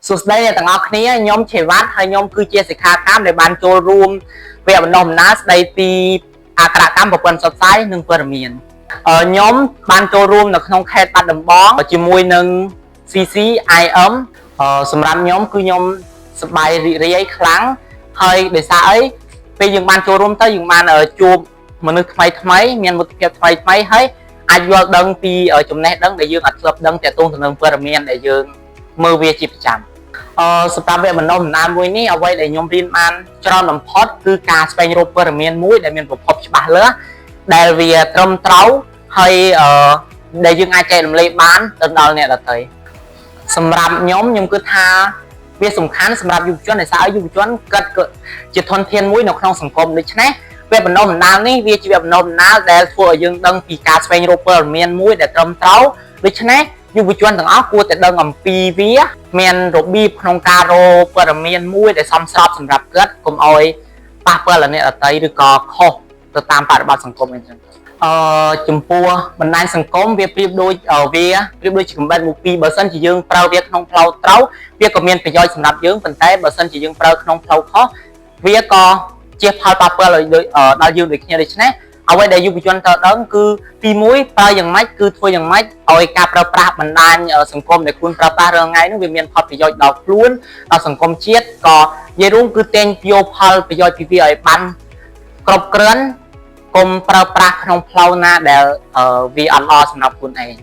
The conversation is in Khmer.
សួស្តីអ្នកទាំងអស់គ្នាខ្ញុំជាវ៉ាត់ហើយខ្ញុំគឺជាសិក្ខាកាមដែលបានចូលរួមវគ្គបណ្ដុះបណ្ដាលស្ដីពីអក្ខរកម្មប្រព័ន្ធផ្សព្វផ្សាយនិងព័ត៌មានខ្ញុំបានចូលរួមនៅក្នុងខេត្តបាត់ដំបងជាមួយនឹង CCIM សម្រាប់ខ្ញុំគឺខ្ញុំសប្បាយរីករាយខ្លាំងហើយដោយសារអីពេលយើងបានចូលរួមទៅយើងបានជួបមនុស្សថ្មីមានមិត្តភាពថ្មីហើយអាចយល់ដឹងពីចំណេះដឹងដែលយើងអត់ធ្លាប់ដឹងទាក់ទងទៅនឹងព័ត៌មានដែលយើងមើលវាជាប្រចាំសម្រាប់វគ្គបណ្ដុះបណ្ដាលមួយនេះអ្វីដែលខ្ញុំរៀនបានច្រើនបំផុតគឺការស្វែងរកព័ត៌មានមួយដែលមានប្រភពច្បាស់លាស់ដែលវាត្រឹមត្រូវហើយដែលយើងអាចចែករំលែកបានទៅដល់អ្នកដទៃសម្រាប់ខ្ញុំគិតថាវាសំខាន់សម្រាប់យុវជនដែលសារយុវជនគិតជាធនធានមួយនៅក្នុងសង្គមដូច្នេះវគ្គបណ្ដុះបណ្ដាលនេះវាជាវគ្គបណ្ដុះបណ្ដាលដែលធ្វើឲ្យយើងដឹងពីការស្វែងរកព័ត៌មានមួយដែលត្រឹមត្រូវដូច្នេះយុវជនទាំងអស់គួរតែដឹងអំពីវាមានរបៀបក្នុងការរកព័ត៌មានមួយដែលសមស្របសម្រាប់គាត់កុំឲ្យប៉ះពាល់ដល់អ្នកដទៃឬក៏ខុសទៅតាមបរិបទសង្គមអីចឹងចំពោះបណ្ដាញសង្គមវាប្រៀបដូចជាកំបិតមួយពីរបើសិនជាយើងប្រើវាក្នុងផ្លូវត្រូវវាក៏មានប្រយោជន៍សម្រាប់យើងប៉ុន្តែបើសិនជាយើងប្រើក្នុងផ្លូវខុសវាក៏ជាផលប៉ះពាល់ដល់យើងដូចគ្នាដូច្នេះអ្វីដែលយុវជនត្រូវដឹងគឺទី1ប្រើយ៉ាងម៉េចគឺធ្វើយ៉ាងម៉េចឲ្យការប្រើប្រាស់បណ្ដាញសង្គមដែលខ្លួនប្រើប្រាស់រាល់ថ្ងៃនោះវាមានផលប្រយោជន៍ដល់ខ្លួនដល់សង្គមជាតិក៏និយាយរួមគឺតែងយកផលប្រយោជន៍ពីវាឲ្យបានគ្រប់គ្រាន់កុំប្រើប្រាស់ក្នុងផ្លូវណាដែលវាអត់ល្អសម្រាប់ខ្លួនឯង